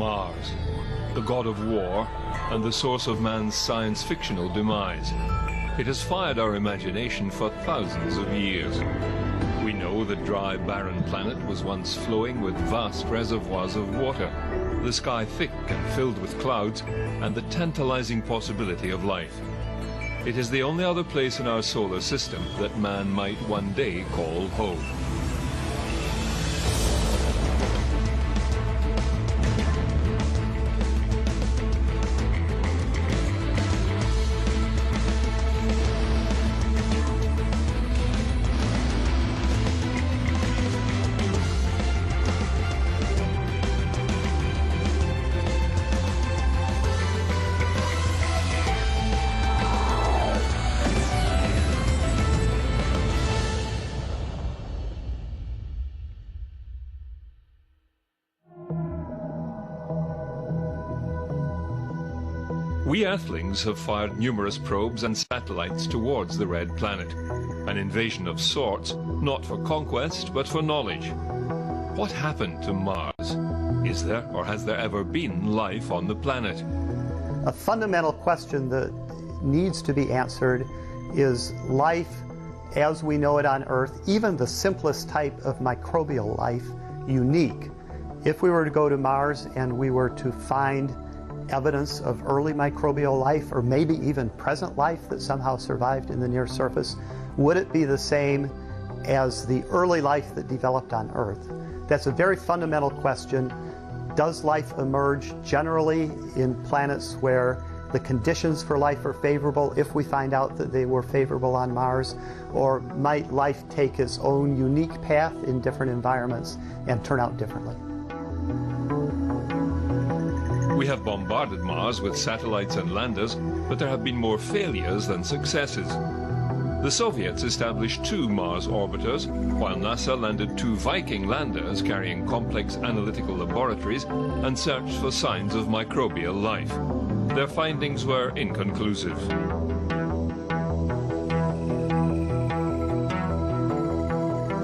Mars, the god of war and the source of man's science-fictional demise. It has fired our imagination for thousands of years. We know the dry, barren planet was once flowing with vast reservoirs of water, the sky thick and filled with clouds, and the tantalizing possibility of life. It is the only other place in our solar system that man might one day call home. We Earthlings have fired numerous probes and satellites towards the red planet. An invasion of sorts, not for conquest, but for knowledge. What happened to Mars? Is there or has there ever been life on the planet? A fundamental question that needs to be answered is life as we know it on Earth, even the simplest type of microbial life, unique? If we were to go to Mars and we were to find evidence of early microbial life, or maybe even present life that somehow survived in the near surface, would it be the same as the early life that developed on Earth? That's a very fundamental question. Does life emerge generally in planets where the conditions for life are favorable if we find out that they were favorable on Mars? Or might life take its own unique path in different environments and turn out differently? We have bombarded Mars with satellites and landers, but there have been more failures than successes. The Soviets established 2 Mars orbiters, while NASA landed 2 Viking landers carrying complex analytical laboratories and searched for signs of microbial life. Their findings were inconclusive.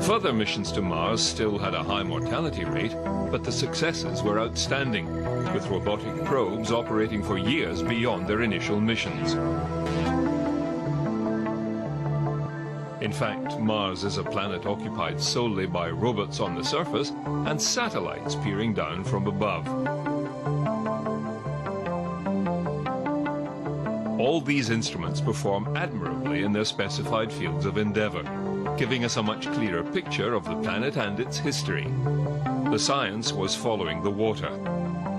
Further missions to Mars still had a high mortality rate, but the successes were outstanding, with robotic probes operating for years beyond their initial missions. In fact, Mars is a planet occupied solely by robots on the surface and satellites peering down from above. All these instruments perform admirably in their specified fields of endeavor, giving us a much clearer picture of the planet and its history. The science was following the water,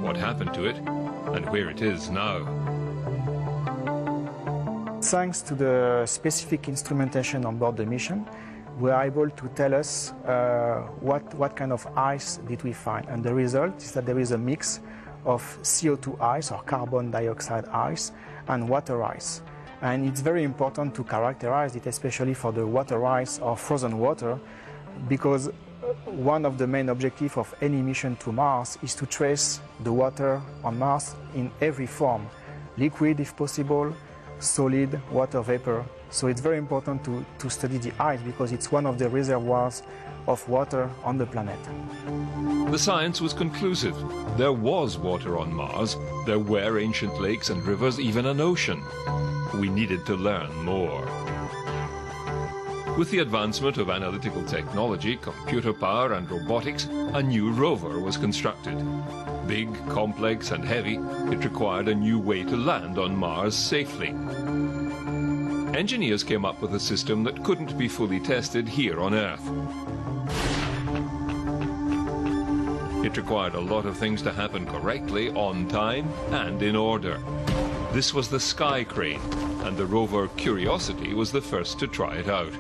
what happened to it, and where it is now. Thanks to the specific instrumentation on board the mission, we are able to tell us what kind of ice did we find. And the result is that there is a mix of CO2 ice, or carbon dioxide ice, and water ice. And it's very important to characterize it, especially for the water ice or frozen water, because one of the main objectives of any mission to Mars is to trace the water on Mars in every form, liquid if possible, solid, water vapor. So it's very important to study the ice because it's one of the reservoirs of water on the planet. The science was conclusive. There was water on Mars. There were ancient lakes and rivers, even an ocean. We needed to learn more. With the advancement of analytical technology, computer power and robotics, a new rover was constructed. Big, complex and heavy, it required a new way to land on Mars safely. Engineers came up with a system that couldn't be fully tested here on Earth. It required a lot of things to happen correctly, on time and in order. This was the Sky Crane, and the rover Curiosity was the first to try it out.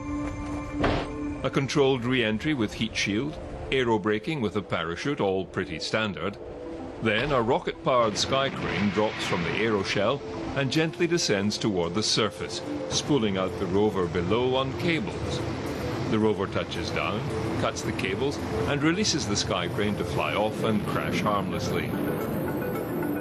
A controlled re-entry with heat shield, aerobraking with a parachute, all pretty standard. Then a rocket-powered Sky Crane drops from the aeroshell and gently descends toward the surface, spooling out the rover below on cables. The rover touches down, cuts the cables, and releases the Sky Crane to fly off and crash harmlessly.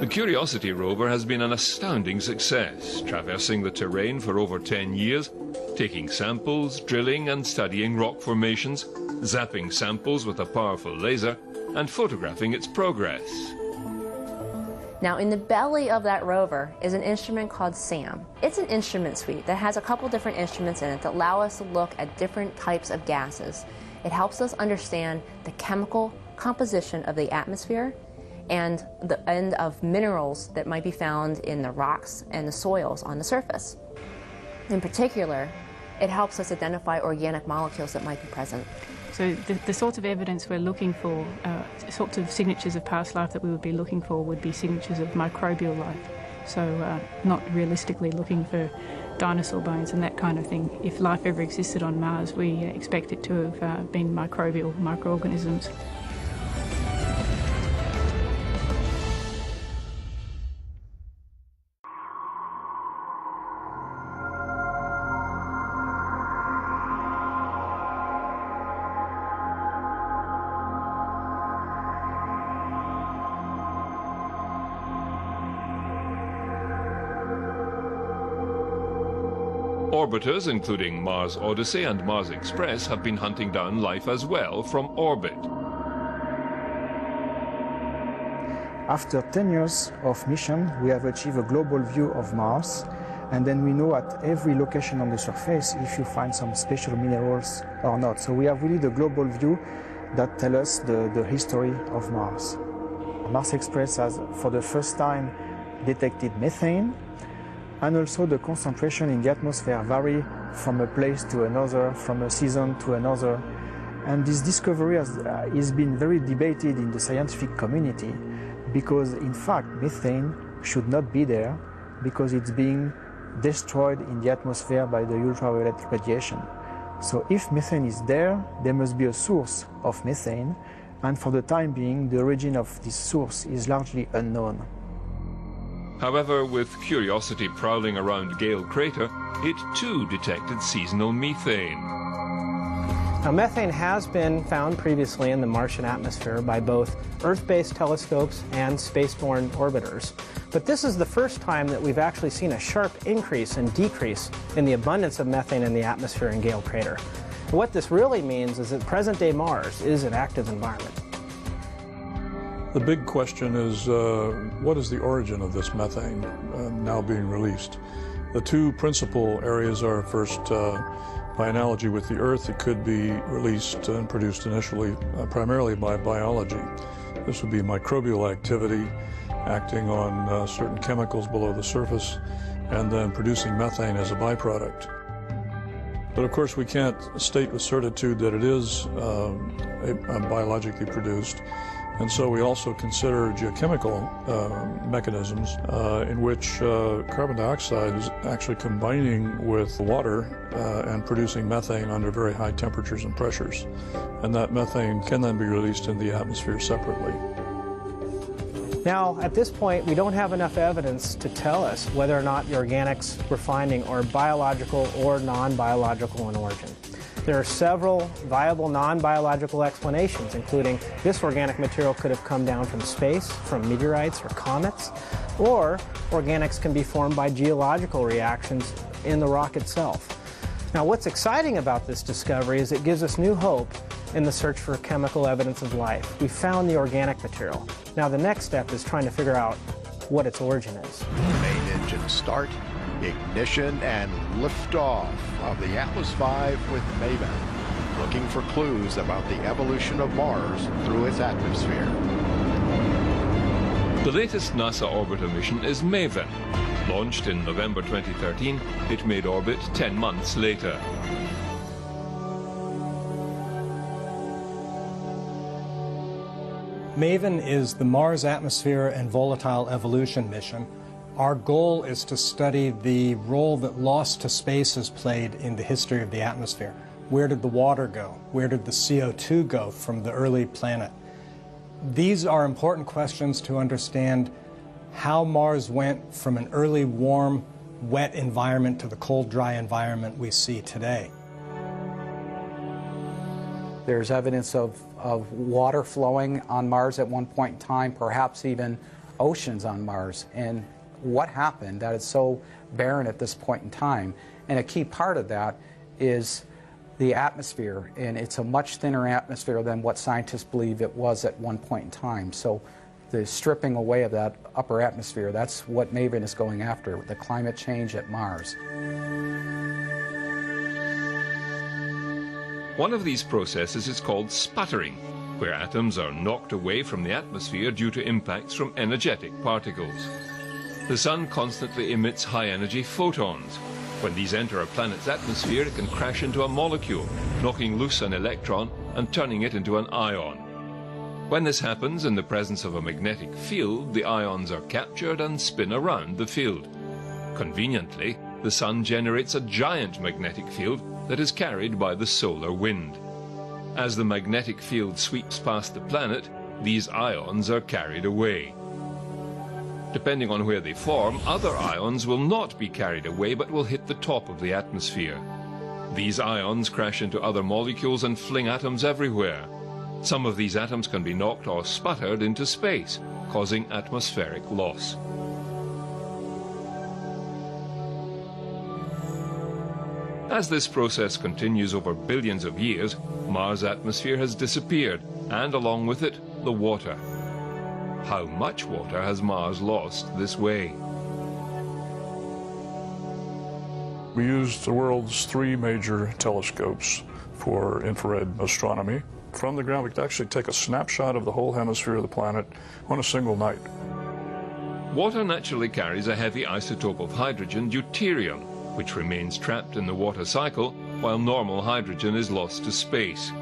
The Curiosity rover has been an astounding success, traversing the terrain for over 10 years, taking samples, drilling and studying rock formations, zapping samples with a powerful laser, and photographing its progress. Now, in the belly of that rover is an instrument called SAM. It's an instrument suite that has a couple different instruments in it that allow us to look at different types of gases. It helps us understand the chemical composition of the atmosphere and of minerals that might be found in the rocks and the soils on the surface. In particular, it helps us identify organic molecules that might be present. So the sort of evidence we're looking for, sorts of signatures of past life that we would be looking for would be signatures of microbial life. So not realistically looking for dinosaur bones and that kind of thing. If life ever existed on Mars, we expect it to have been microbial, microorganisms. Orbiters, including Mars Odisseia and Mars Express, have been hunting down life as well from orbit. After 10 years of mission, we have achieved a global view of Mars, and then we know at every location on the surface if you find some special minerals or not. So we have really the global view that tells us the history of Mars. Mars Express has, for the first time, detected methane, and also the concentration in the atmosphere vary from a place to another, from a season to another. And this discovery has been very debated in the scientific community because, in fact, methane should not be there because it's being destroyed in the atmosphere by the ultraviolet radiation. So if methane is there, there must be a source of methane, and for the time being, the origin of this source is largely unknown. However, with Curiosity prowling around Gale Crater, it too detected seasonal methane. Now, methane has been found previously in the Martian atmosphere by both Earth-based telescopes and spaceborne orbiters. But this is the first time that we've actually seen a sharp increase and decrease in the abundance of methane in the atmosphere in Gale Crater. What this really means is that present-day Mars is an active environment. The big question is, what is the origin of this methane now being released? The two principal areas are, first, by analogy with the Earth, it could be released and produced initially primarily by biology. This would be microbial activity acting on certain chemicals below the surface and then producing methane as a byproduct. But of course, we can't state with certitude that it is biologically produced. And so we also consider geochemical mechanisms in which carbon dioxide is actually combining with water and producing methane under very high temperatures and pressures. And that methane can then be released in the atmosphere separately. Now, at this point, we don't have enough evidence to tell us whether or not the organics we're finding are biological or non-biological in origin. There are several viable non-biological explanations, including this organic material could have come down from space, from meteorites or comets, or organics can be formed by geological reactions in the rock itself. Now, what's exciting about this discovery is it gives us new hope in the search for chemical evidence of life. We found the organic material. Now, the next step is trying to figure out what its origin is. Main engine start, ignition, and liftoff of the Atlas V with Maven, looking for clues about the evolution of Mars through its atmosphere. The latest NASA orbiter mission is Maven. Launched in November 2013, it made orbit 10 months later. Maven is the Mars Atmosphere and Volatile Evolution mission. Our goal is to study the role that loss to space has played in the history of the atmosphere. Where did the water go? Where did the CO2 go from the early planet? These are important questions to understand how Mars went from an early warm, wet environment to the cold, dry environment we see today. There's evidence of water flowing on Mars at one point in time, perhaps even oceans on Mars. And what happened that it's so barren at this point in time? And a key part of that is the atmosphere, and it's a much thinner atmosphere than what scientists believe it was at one point in time. So the stripping away of that upper atmosphere. That's what MAVEN is going after, the climate change at Mars. One of these processes is called sputtering, where atoms are knocked away from the atmosphere due to impacts from energetic particles. The sun constantly emits high-energy photons. When these enter a planet's atmosphere, it can crash into a molecule, knocking loose an electron and turning it into an ion. When this happens in the presence of a magnetic field, the ions are captured and spin around the field. Conveniently, the sun generates a giant magnetic field that is carried by the solar wind. As the magnetic field sweeps past the planet, these ions are carried away. Depending on where they form, other ions will not be carried away but will hit the top of the atmosphere. These ions crash into other molecules and fling atoms everywhere. Some of these atoms can be knocked or sputtered into space, causing atmospheric loss. As this process continues over billions of years, Mars' atmosphere has disappeared, and along with it, the water. How much water has Mars lost this way? We used the world's 3 major telescopes for infrared astronomy. From the ground, we could actually take a snapshot of the whole hemisphere of the planet on a single night. Water naturally carries a heavy isotope of hydrogen, deuterium, which remains trapped in the water cycle, while normal hydrogen is lost to space.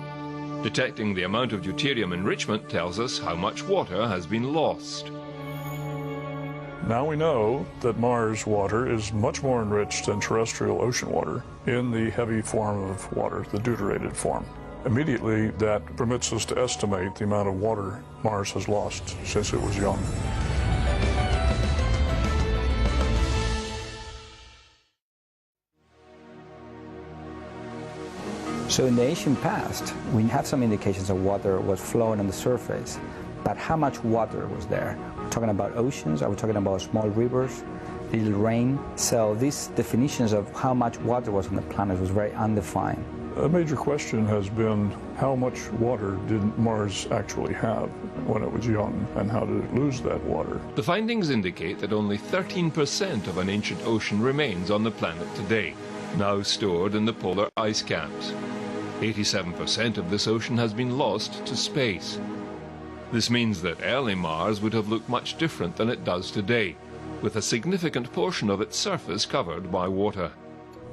Detecting the amount of deuterium enrichment tells us how much water has been lost. Now we know that Mars water is much more enriched than terrestrial ocean water in the heavy form of water, the deuterated form. Immediately, that permits us to estimate the amount of water Mars has lost since it was young. So in the ancient past, we have some indications of water was flowing on the surface, but how much water was there? We're talking about oceans, are we talking about small rivers, little rain? So these definitions of how much water was on the planet was very undefined. A major question has been how much water did Mars actually have when it was young, and how did it lose that water? The findings indicate that only 13% of an ancient ocean remains on the planet today, now stored in the polar ice caps. 87% of this ocean has been lost to space. This means that early Mars would have looked much different than it does today, with a significant portion of its surface covered by water.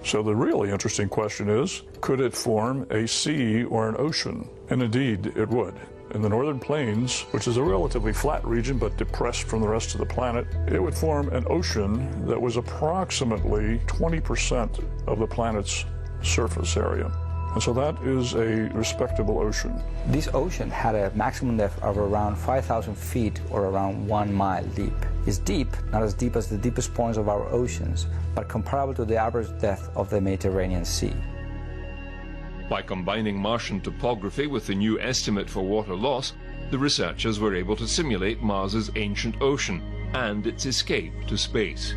So the really interesting question is, could it form a sea or an ocean? And indeed, it would. In the northern plains, which is a relatively flat region but depressed from the rest of the planet, it would form an ocean that was approximately 20% of the planet's surface area. And so that is a respectable ocean. This ocean had a maximum depth of around 5,000 feet or around 1 mile deep. It's deep, not as deep as the deepest points of our oceans, but comparable to the average depth of the Mediterranean Sea. By combining Martian topography with the new estimate for water loss, the researchers were able to simulate Mars's ancient ocean and its escape to space.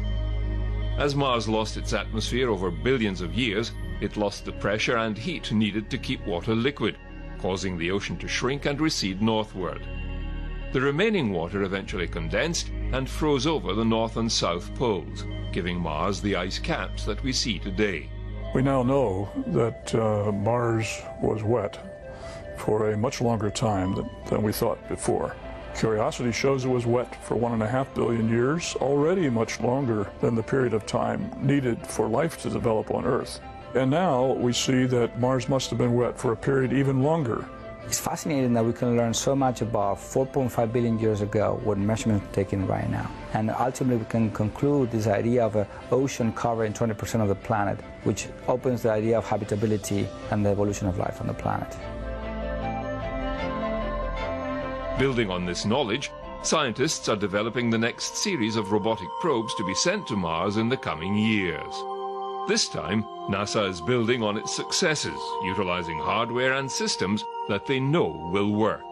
As Mars lost its atmosphere over billions of years, it lost the pressure and heat needed to keep water liquid, causing the ocean to shrink and recede northward. The remaining water eventually condensed and froze over the north and south poles, giving Mars the ice caps that we see today. We now know that Mars was wet for a much longer time than we thought before. Curiosity shows it was wet for 1.5 billion years, already much longer than the period of time needed for life to develop on Earth. And now we see that Mars must have been wet for a period even longer. It's fascinating that we can learn so much about 4.5 billion years ago what measurements are taken right now. And ultimately we can conclude this idea of an ocean covering 20% of the planet, which opens the idea of habitability and the evolution of life on the planet. Building on this knowledge, scientists are developing the next series of robotic probes to be sent to Mars in the coming years. This time, NASA is building on its successes, utilizing hardware and systems that they know will work.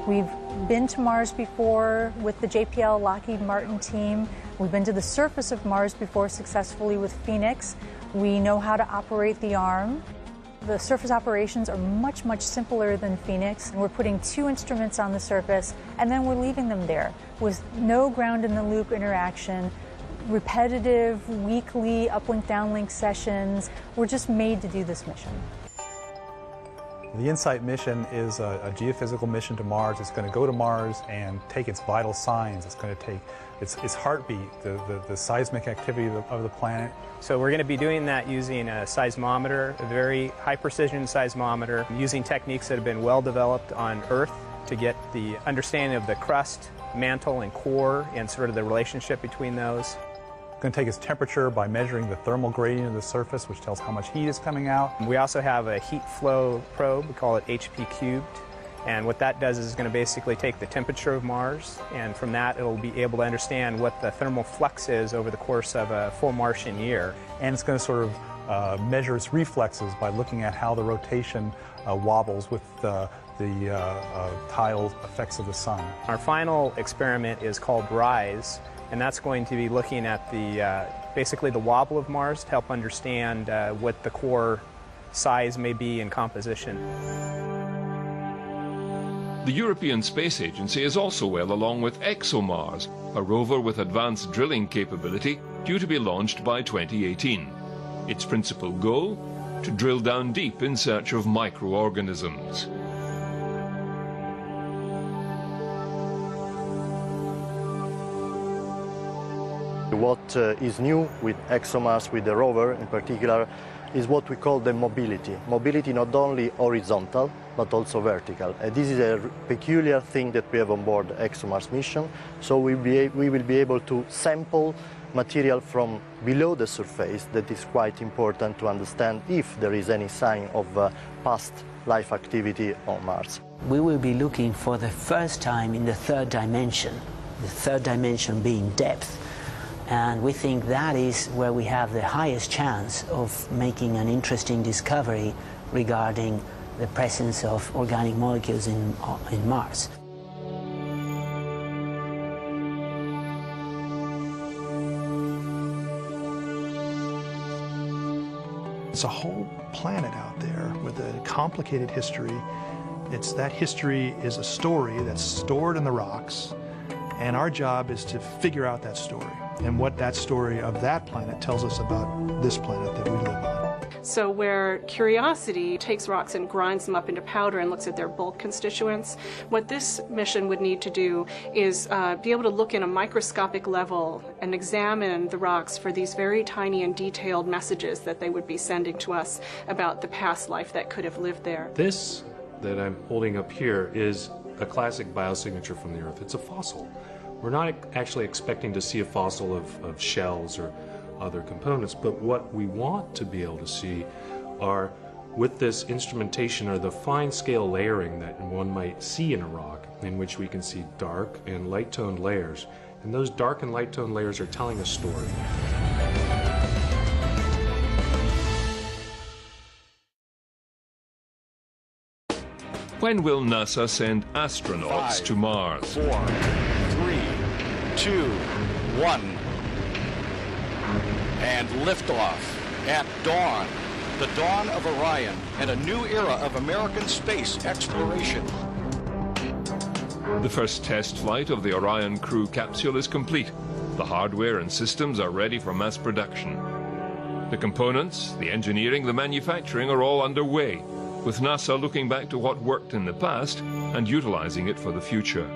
We've been to Mars before with the JPL Lockheed Martin team. We've been to the surface of Mars before successfully with Phoenix. We know how to operate the arm. The surface operations are much, much simpler than Phoenix. We're putting 2 instruments on the surface, and then we're leaving them there with no ground-in-the-loop interaction, repetitive, weekly uplink, downlink sessions. We're just made to do this mission. The InSight mission is a geophysical mission to Mars. It's going to go to Mars and take its vital signs. It's going to take its heartbeat, the seismic activity of the planet. So we're going to be doing that using a seismometer, a very high-precision seismometer, using techniques that have been well developed on Earth to get the understanding of the crust, mantle, and core, and sort of the relationship between those. Going to take its temperature by measuring the thermal gradient of the surface, which tells how much heat is coming out. We also have a heat flow probe. We call it HP cubed. And what that does is it's going to basically take the temperature of Mars, and from that it'll be able to understand what the thermal flux is over the course of a full Martian year. And it's going to sort of measure its reflexes by looking at how the rotation wobbles with the tidal effects of the sun. Our final experiment is called RISE, and that's going to be looking at the basically the wobble of Mars to help understand what the core size may be and composition. The European Space Agency is also well along with ExoMars, a rover with advanced drilling capability due to be launched by 2018. Its principal goal? To drill down deep in search of microorganisms. What is new with ExoMars, with the rover in particular, is what we call the mobility. Mobility not only horizontal, but also vertical. And this is a peculiar thing that we have on board the ExoMars mission. So we will be able to sample material from below the surface. That is quite important to understand if there is any sign of past life activity on Mars. We will be looking for the first time in the third dimension being depth. And we think that is where we have the highest chance of making an interesting discovery regarding the presence of organic molecules in Mars. It's a whole planet out there with a complicated history. That history is a story that's stored in the rocks, and our job is to figure out that story and what that story of that planet tells us about this planet that we live on. So where Curiosity takes rocks and grinds them up into powder and looks at their bulk constituents, what this mission would need to do is be able to look in a microscopic level and examine the rocks for these very tiny and detailed messages that they would be sending to us about the past life that could have lived there. This that I'm holding up here is a classic biosignature from the Earth. It's a fossil. We're not actually expecting to see a fossil of shells or other components, but what we want to be able to see are, with this instrumentation, are the fine scale layering that one might see in a rock, in which we can see dark and light toned layers. And those dark and light toned layers are telling a story. When will NASA send astronauts to Mars? 4, 3, 2, 1. And liftoff at dawn. The dawn of Orion and a new era of American space exploration. The first test flight of the Orion crew capsule is complete. The hardware and systems are ready for mass production. The components, the engineering, the manufacturing are all underway, with NASA looking back to what worked in the past and utilizing it for the future.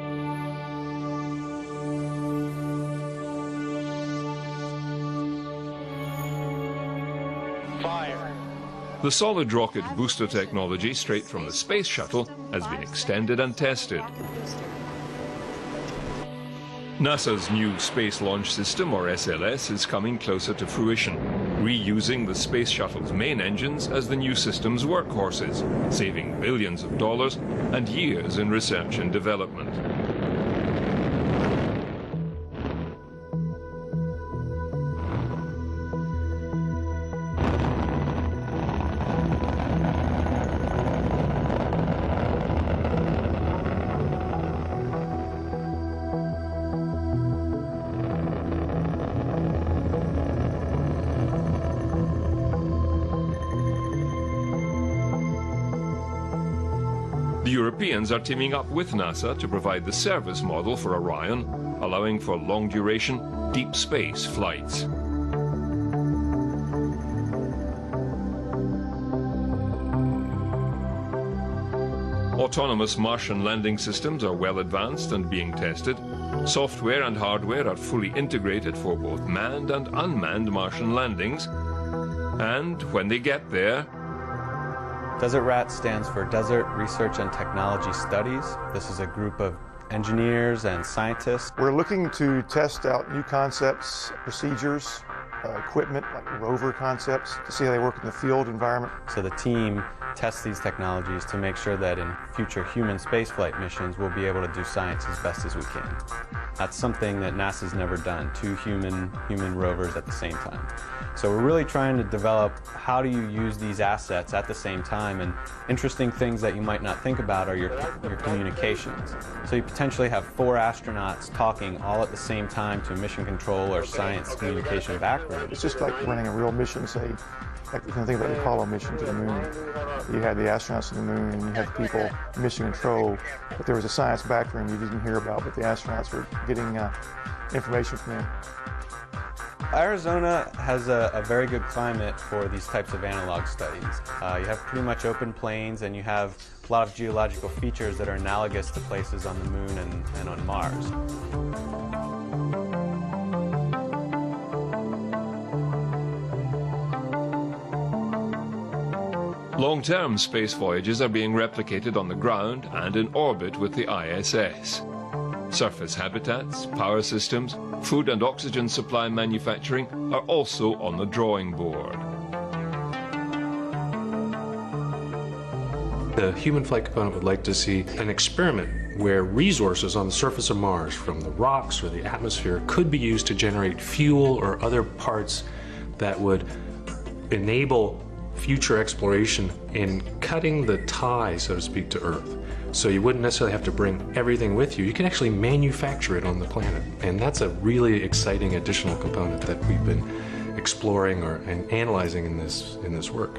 The solid rocket booster technology straight from the space shuttle has been extended and tested. NASA's new Space Launch System, or SLS, is coming closer to fruition, reusing the space shuttle's main engines as the new system's workhorses, saving billions of dollars and years in research and development. The Europeans are teaming up with NASA to provide the service model for Orion, allowing for long-duration, deep space flights. Autonomous Martian landing systems are well advanced and being tested. Software and hardware are fully integrated for both manned and unmanned Martian landings. And when they get there, Desert RAT stands for Desert Research and Technology Studies. This is a group of engineers and scientists. We're looking to test out new concepts, procedures, equipment, like rover concepts, to see how they work in the field environment. So the team tests these technologies to make sure that in future human spaceflight missions we'll be able to do science as best as we can. That's something that NASA's never done, two human rovers at the same time. So we're really trying to develop how do you use these assets at the same time, and interesting things that you might not think about are your communications. So you potentially have 4 astronauts talking all at the same time to mission control or science communication background. It's just like running a real mission, say, like you can think about the Apollo mission to the moon. You had the astronauts to the moon and you had the people mission control, but there was a science background you didn't hear about, but the astronauts were getting information from them. Arizona has a very good climate for these types of analog studies. You have pretty much open plains and you have a lot of geological features that are analogous to places on the moon and on Mars. long-term space voyages are being replicated on the ground and in orbit with the ISS. Surface habitats, power systems, food and oxygen supply manufacturing are also on the drawing board. The human flight component would like to see an experiment where resources on the surface of Mars, from the rocks or the atmosphere, could be used to generate fuel or other parts that would enable future exploration in cutting the tie, so to speak, to Earth. So you wouldn't necessarily have to bring everything with you. You can actually manufacture it on the planet. And that's a really exciting additional component that we've been exploring and analyzing in this work.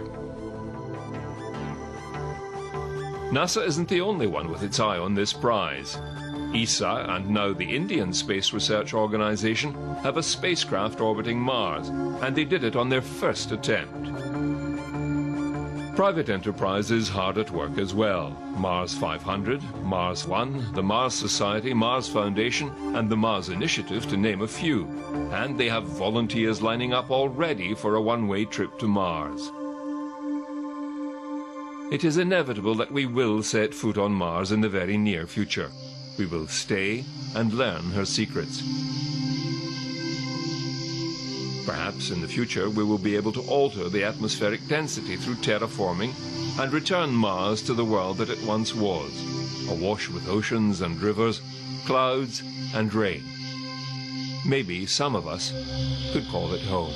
NASA isn't the only one with its eye on this prize. ESA and now the Indian Space Research Organization have a spacecraft orbiting Mars, and they did it on their first attempt. Private enterprise is hard at work as well. Mars 500, Mars One, the Mars Society, Mars Foundation, and the Mars Initiative, to name a few. And they have volunteers lining up already for a one-way trip to Mars. It is inevitable that we will set foot on Mars in the very near future. We will stay and learn her secrets. Perhaps in the future we will be able to alter the atmospheric density through terraforming and return Mars to the world that it once was, awash with oceans and rivers, clouds and rain. Maybe some of us could call it home.